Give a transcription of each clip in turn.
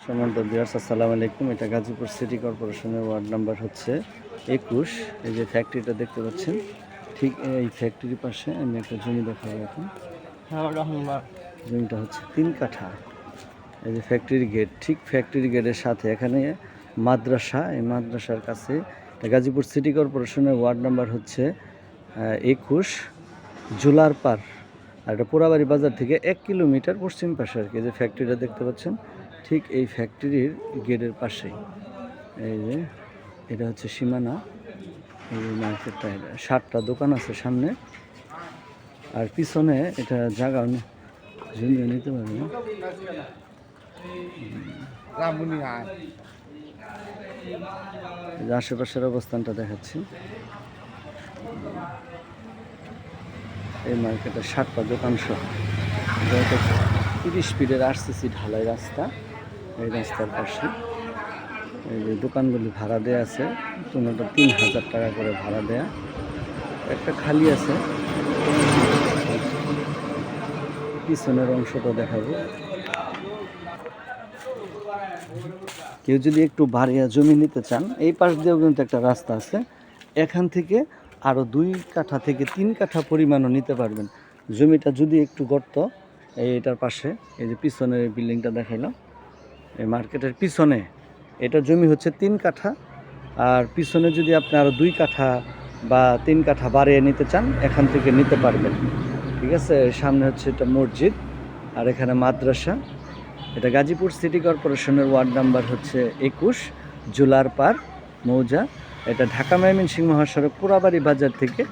সম্মানিত ভিউয়ার্স, আসসালামু আলাইকুম। এটা গাজীপুর সিটি কর্পোরেশনের ওয়ার্ড নাম্বার হচ্ছে 21। এই যে ফ্যাক্টরিটা দেখতে পাচ্ছেন, ঠিক এই ফ্যাক্টরির পাশে আমি একটা জমি দেখাবো এখন। জমিটা হচ্ছে 3 কাঠা। এই যে ফ্যাক্টরির গেট, ঠিক ফ্যাক্টরি গেটের সাথে এখানে মাদ্রাসা, এই মাদ্রাসার কাছে গাজীপুর সিটি কর্পোরেশনের ওয়ার্ড নাম্বার হচ্ছে 21 জুলার পার। আর এটা পোড়াবাড়ি বাজার থেকে 1 কিলোমিটার পশ্চিম পাশে আর কি। যে ফ্যাক্টরিটা দেখতে পাচ্ছেন ঠিক এই ফ্যাক্টরির গেটের পাশেই। এই যে এটা হচ্ছে সীমানা, এই মার্কেটটা, এটা 7টা দোকান আছে সামনে, আর পিছনে এটা জায়গা জমিও নিতে পারবে। আশেপাশের অবস্থানটা দেখাচ্ছি। এই মার্কেটে 7টা দোকান সহ 30 ফিটের আরসিসি ঢালাই রাস্তা। এই রাস্তার পাশে এই যে দোকানগুলি ভাড়া দেওয়া আছে, কোনোটা 3000 টাকা করে ভাড়া দেয়া, একটা খালি আছে। পিছনের অংশটা দেখাবো। কেউ যদি একটু বাড়িয়া জমি নিতে চান, এই পাশ দিয়েও কিন্তু একটা রাস্তা আছে, এখান থেকে আরও 2 কাঠা থেকে 3 কাঠা পরিমাণও নিতে পারবেন। জমিটা যদি একটু গর্ত, এইটার পাশে এই যে পিছনের বিল্ডিংটা দেখাইলাম, এই মার্কেটের পিছনে এটা জমি হচ্ছে 3 কাঠা, আর পিছনে যদি আপনি আরও 2 কাঠা বা 3 কাঠা বাড়িয়ে নিতে চান, এখান থেকে নিতে পারবেন। ঠিক আছে, সামনে হচ্ছে এটা মসজিদ, আর এখানে মাদ্রাসা। এটা গাজীপুর সিটি কর্পোরেশনের ওয়ার্ড নাম্বার হচ্ছে 21 জুলার পার মৌজা। এটা ঢাকা ময়মনসিংহ মহাসড়ক পোড়াবাড়ি বাজার থেকে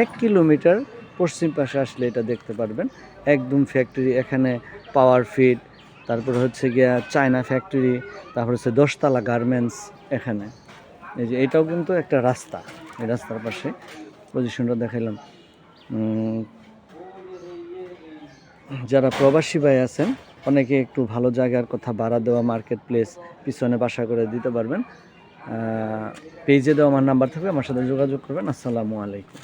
1 কিলোমিটার পশ্চিম পাশে আসলে এটা দেখতে পারবেন। একদম ফ্যাক্টরি, এখানে পাওয়ার ফিট, তারপর হচ্ছে গিয়া চায়না ফ্যাক্টরি, তারপর হচ্ছে 10তলা গার্মেন্টস এখানে। এই যে এটাও কিন্তু একটা রাস্তা, এই রাস্তার পাশে পজিশনটা দেখাইলাম। যারা প্রবাসী ভাই আছেন, অনেকে একটু ভালো জায়গার কথা ভাড়া দেওয়া মার্কেট প্লেস পিছনে বাসা করে দিতে পারবেন। পেজে দেওয়া আমার নাম্বার থাকবে, আমার সাথে যোগাযোগ করবেন। আসসালামু আলাইকুম।